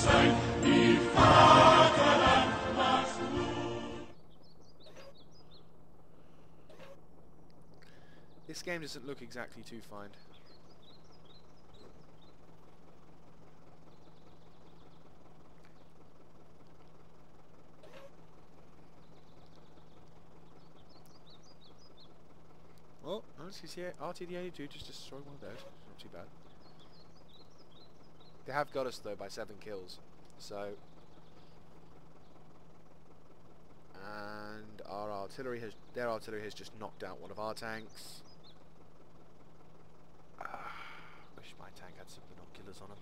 sein, wie Vaterland machst du. This game doesn't look exactly too fine. Oh, let's see here. RTD82 just destroyed one of those. Not too bad. They have got us though by 7 kills. So, and their artillery has just knocked out one of our tanks. Wish my tank had some binoculars on him.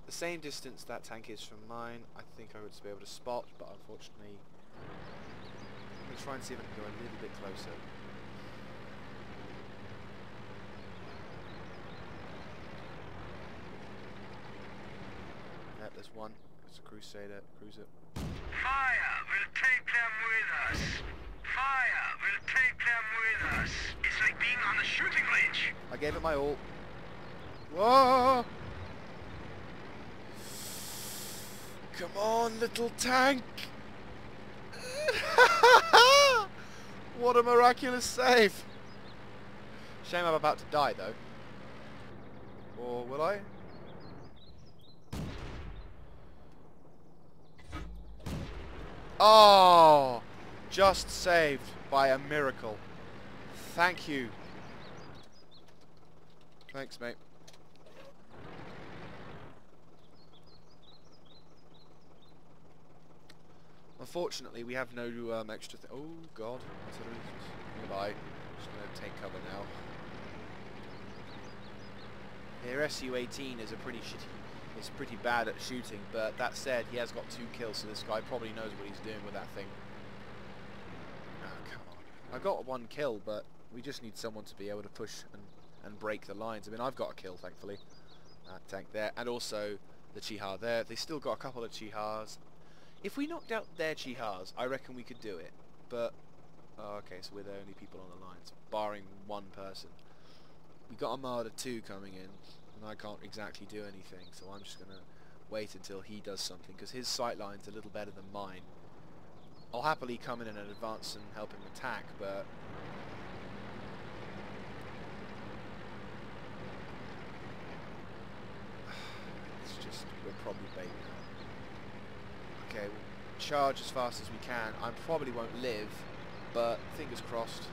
The same distance that tank is from mine, I think I would be able to spot, but unfortunately, I'm going to try and see if I can go a little bit closer. Yep, there's one. It's a cruiser. Fire will take them with us. Fire will take them with us. It's like being on the shooting range. I gave it my all. Whoa! Come on, little tank! What a miraculous save! Shame I'm about to die, though. Or will I? Oh! Just saved by a miracle. Thank you. Thanks, mate. Unfortunately, we have no extra oh god, goodbye. Just gonna take cover now. Their Su-18 is it's pretty bad at shooting, but that said, he has got 2 kills, so this guy probably knows what he's doing with that thing. Oh, come on. I got 1 kill, but we just need someone to be able to push and break the lines. I mean, I've got a kill, thankfully. That tank there, and also the Chihar there. They still got a couple of Chihars. If we knocked out their Chihars, I reckon we could do it. But, oh, okay, so we're the only people on the lines, barring 1 person. We got Armada 2 coming in, and I can't exactly do anything, so I'm just going to wait until he does something, because his sight line's a little better than mine. I'll happily come in and advance and help him attack, but... it's just, we're probably bait now. Okay, we'll charge as fast as we can. I probably won't live, but fingers crossed.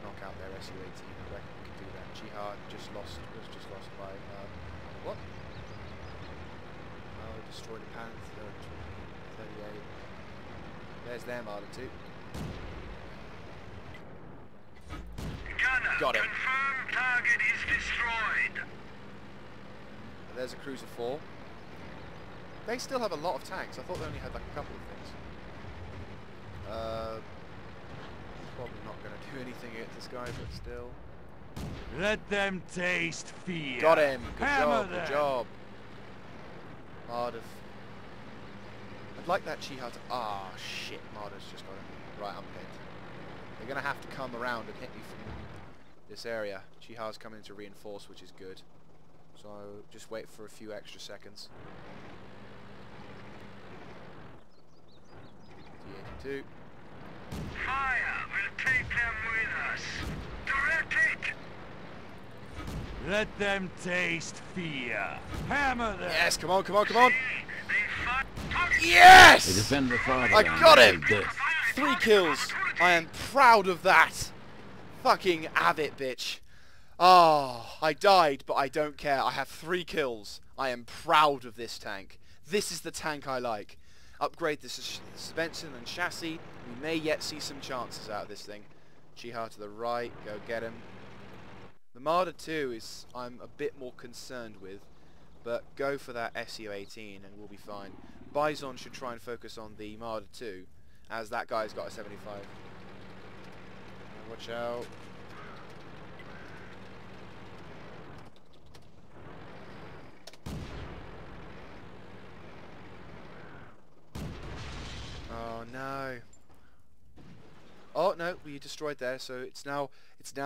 Knock out their Su-18, I reckon we can do that. Chihar was just lost by, what? Oh, destroyed a Panther, 38. There's their Marder 2. Gunner, got him. confirmed target is destroyed. There's a Cruiser 4. They still have a lot of tanks. I thought they only had like a couple of things. Probably not going to do anything against this guy, but still. Let them taste fear. Got him. Good Hammer job. them. Good job. Marder. I'd like that Chihar to... ah, shit. Marder's just got him. Right, I'm pinned. They're going to have to come around and hit me from this area. Chihar's coming to reinforce, which is good. So just wait for a few extra seconds. D82. Fire will take them with us. Direct it. Let them taste fear. Hammer them. Yes, come on, come on, come on. They fight. Yes! They defend the fatherland. I got him! with death. 3 kills. I am proud of that. Fucking have it, bitch. Ah, I died, but I don't care. I have 3 kills. I am proud of this tank. This is the tank I like. Upgrade the suspension and chassis. We may yet see some chances out of this thing. Chihar to the right. Go get him. The Marder 2 is I'm a bit more concerned with, but go for that Su-18 and we'll be fine. Bison should try and focus on the Marder 2, as that guy's got a 75. Watch out. Oh no. Oh no, we destroyed there, so it's now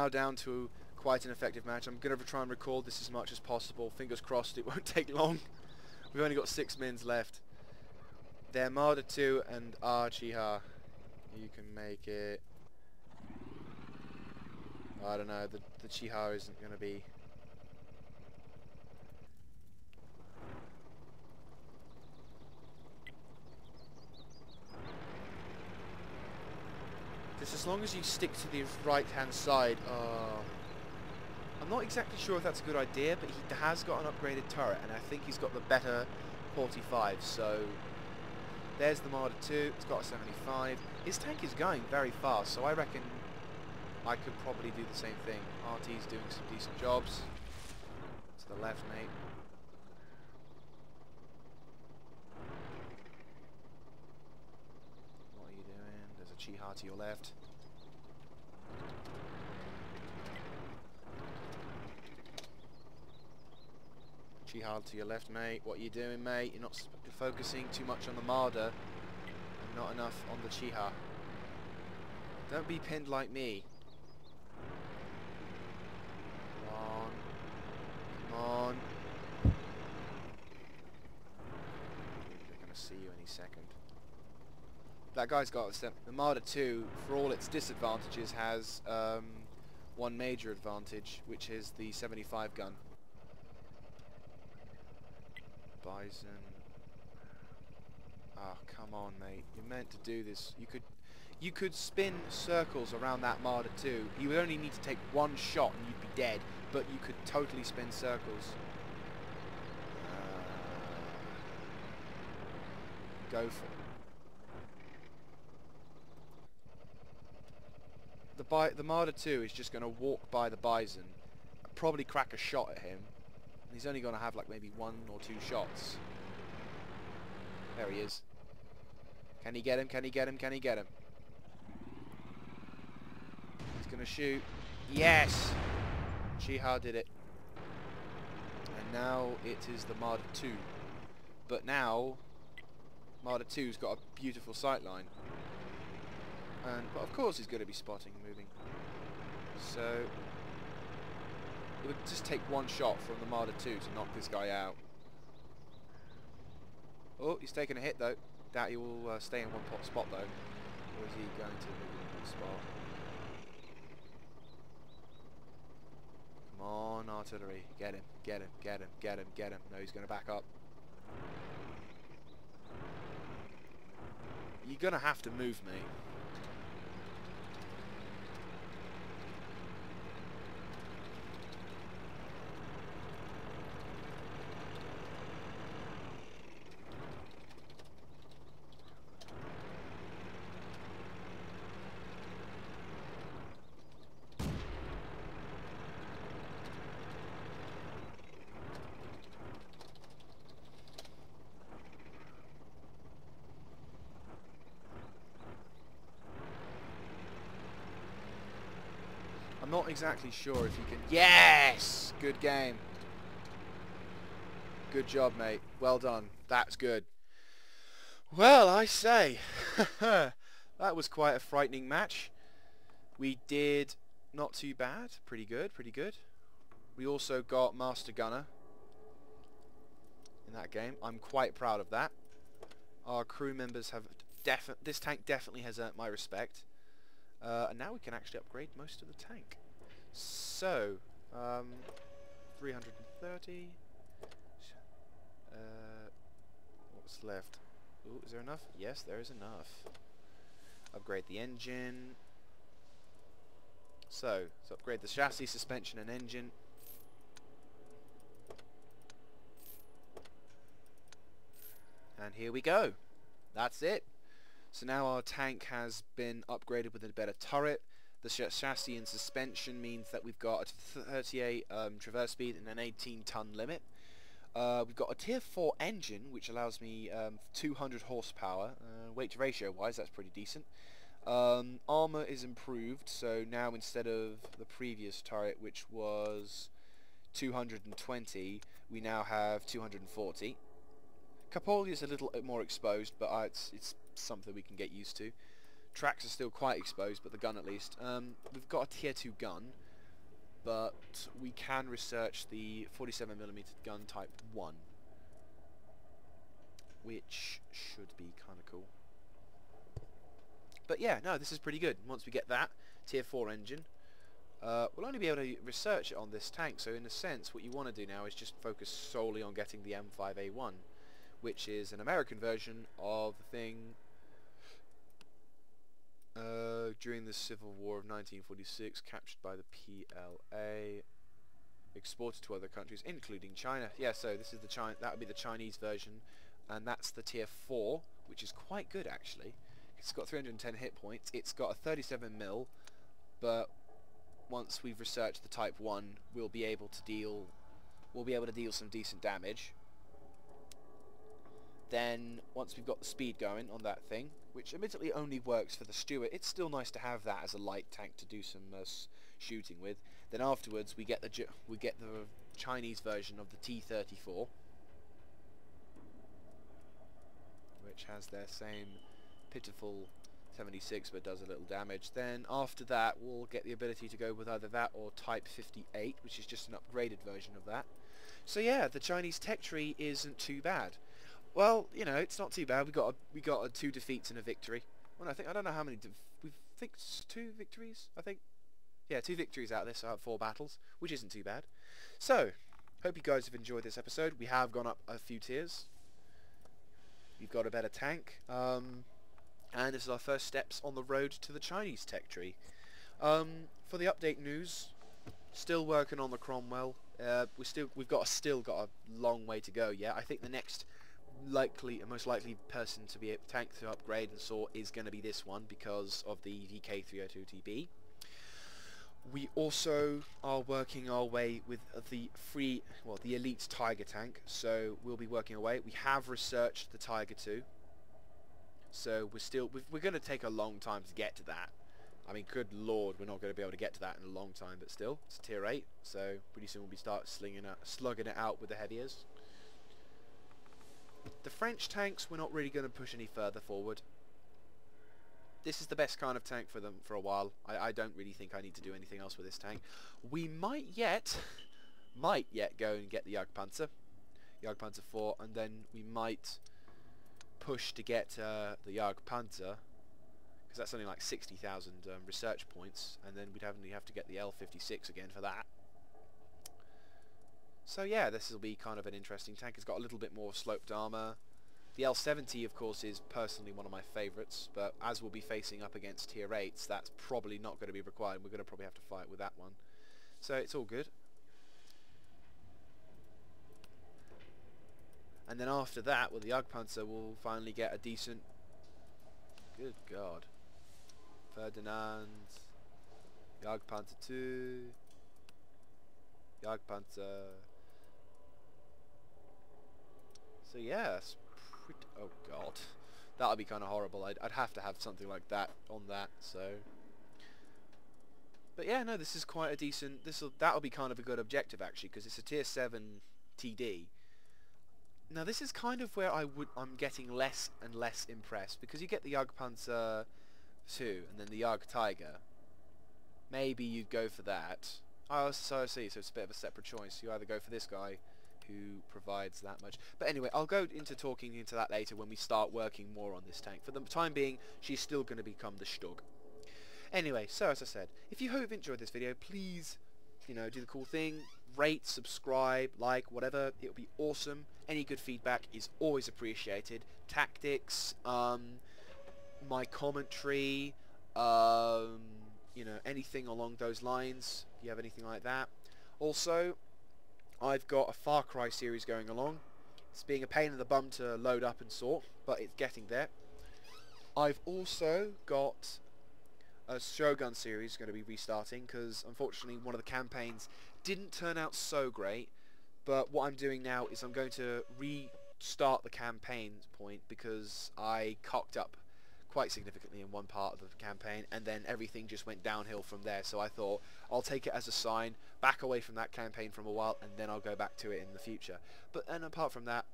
down to quite an effective match. I'm going to try and record this as much as possible. Fingers crossed it won't take long. We've only got 6 mins left. They're Marder 2 and Chiha. You can make it. I don't know, the Chiha isn't going to be... Just as long as you stick to the right-hand side. I'm not exactly sure if that's a good idea, but he has got an upgraded turret, and I think he's got the better 45, so... There's the Marder 2, it's got a 75. His tank is going very fast, so I reckon I could probably do the same thing. RT's doing some decent jobs. To the left, mate. What are you doing? There's a Chiha to your left. Chiha to your left, mate. What are you doing, mate? You're not focusing too much on the Marder and not enough on the Chiha. Don't be pinned like me. Come on. Come on. They're going to see you any second. That guy's got the Marder 2, for all its disadvantages, has one major advantage, which is the 75 gun. Bison. Oh, come on, mate. You're meant to do this. You could spin circles around that Marder 2. You would only need to take one shot and you'd be dead, but you could totally spin circles. Go for it. The Marder 2 is just going to walk by the Bison, probably crack a shot at him. He's only going to have like maybe 1 or 2 shots. There he is. Can he get him? Can he get him? Can he get him? He's going to shoot. Yes! Chiha did it. And now it is the Marder 2. But now, Marder 2's got a beautiful sightline. But of course he's going to be spotting moving. So... it would just take one shot from the Marder 2 to knock this guy out. Oh, he's taking a hit though. Doubt he will stay in one spot though. Or is he going to move in one spot? Come on, artillery. Get him, get him, get him, get him, get him. No, he's going to back up. You're going to have to move me. I'm not exactly sure if you can... Yes! Good game. Good job, mate. Well done. That's good. Well, I say. That was quite a frightening match. We did not too bad. Pretty good, pretty good. We also got Master Gunner in that game. I'm quite proud of that. Our crew members have... This tank definitely has earned my respect. And now we can actually upgrade most of the tank. So, 330. What's left? Ooh, is there enough? Yes, there is enough. Upgrade the engine. So, let's upgrade the chassis, suspension and engine. And here we go. That's it. So now our tank has been upgraded with a better turret. The chassis and suspension means that we've got a 38 traverse speed and an 18-ton limit. We've got a tier 4 engine, which allows me 200 horsepower. Weight to ratio wise, that's pretty decent. Armor is improved, so now instead of the previous turret, which was 220, we now have 240. Capoli is a little bit more exposed, but it's something we can get used to. tracks are still quite exposed, but the gun at least. We've got a tier 2 gun, but we can research the 47mm gun type 1, which should be kind of cool. But yeah, no, this is pretty good. Once we get that tier 4 engine, we'll only be able to research it on this tank, so in a sense what you want to do now is just focus solely on getting the M5A1, which is an American version of the thing during the Civil War of 1946, captured by the PLA, exported to other countries including China. Yeah, so this is the that would be the Chinese version, and that's the tier 4, which is quite good actually. It's got 310 hit points, it's got a 37mm, but once we've researched the type 1, we'll be able to deal some decent damage. Then once we've got the speed going on that thing, which admittedly only works for the Stuart, it's still nice to have that as a light tank to do some shooting with. Then afterwards we get the Chinese version of the T-34, which has their same pitiful 76 but does a little damage. Then after that we'll get the ability to go with either that or Type 58, which is just an upgraded version of that. So yeah, the Chinese tech tree isn't too bad. Well, you know, it's not too bad. We got 2 defeats and a victory. Well, I don't know how many. We think 2 victories. I think, yeah, 2 victories out of this 4 battles, which isn't too bad. So, hope you guys have enjoyed this episode. We have gone up a few tiers. We've got a better tank, and this is our first steps on the road to the Chinese tech tree. For the update news, still working on the Cromwell. We've still got a long way to go. Yeah, I think the next most likely person to be a tank to upgrade and sort is going to be this one because of the VK302TB. We also are working our way with the Elite Tiger tank, so we'll be working our way. We have researched the Tiger 2, so we're going to take a long time to get to that. I mean, good lord, we're not going to be able to get to that in a long time, but still, it's tier 8, so pretty soon we'll start slugging it out with the heaviers. The French tanks, we're not really going to push any further forward. This is the best kind of tank for them for a while. I don't really think I need to do anything else with this tank. We might yet go and get the Jagdpanzer 4, and then we might push to get the Jagdpanzer, because that's only like 60,000 research points, and then we'd only have to get the L56 again for that. So yeah, this will be kind of an interesting tank. It's got a little bit more sloped armour. The L70, of course, is personally one of my favourites, but as we'll be facing up against tier 8s, that's probably not going to be required. We're going to probably have to fight with that one. So it's all good. And then after that, with the Jagdpanzer, we'll finally get a decent... Good God. Ferdinand. Jagdpanzer 2. Jagdpanzer. So yeah, oh god, that would be kind of horrible. I'd have to have something like that on that. So, but yeah, no, this is quite a decent. That'll be kind of a good objective actually, because it's a tier 7 TD. Now this is kind of where I'm getting less and less impressed, because you get the Jagdpanzer 2 and then the Jagdtiger. Maybe you'd go for that. Oh, so I see. So it's a bit of a separate choice. You either go for this guy, who provides that much. But anyway, I'll go into talking into that later when we start working more on this tank. For the time being, she's still going to become the Stug. Anyway, so as I said, if you have enjoyed this video, please, do the cool thing, rate, subscribe, like, whatever. It would be awesome. Any good feedback is always appreciated. Tactics, my commentary, anything along those lines. If you have anything like that. Also, I've got a Far Cry series going along. It's being a pain in the bum to load up and sort, but it's getting there. I've also got a Shogun series going to be restarting, because unfortunately one of the campaigns didn't turn out so great. But what I'm doing now is I'm going to restart the campaign point, because I cocked up quite significantly in one part of the campaign, and then everything just went downhill from there. So I thought I'll take it as a sign, back away from that campaign for a while, and then I'll go back to it in the future. And apart from that,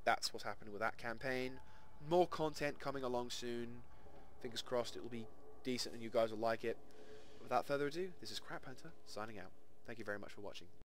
that's what's happening with that campaign. More content coming along soon. Fingers crossed it will be decent and you guys will like it. Without further ado, this is Crap Hunter signing out. Thank you very much for watching.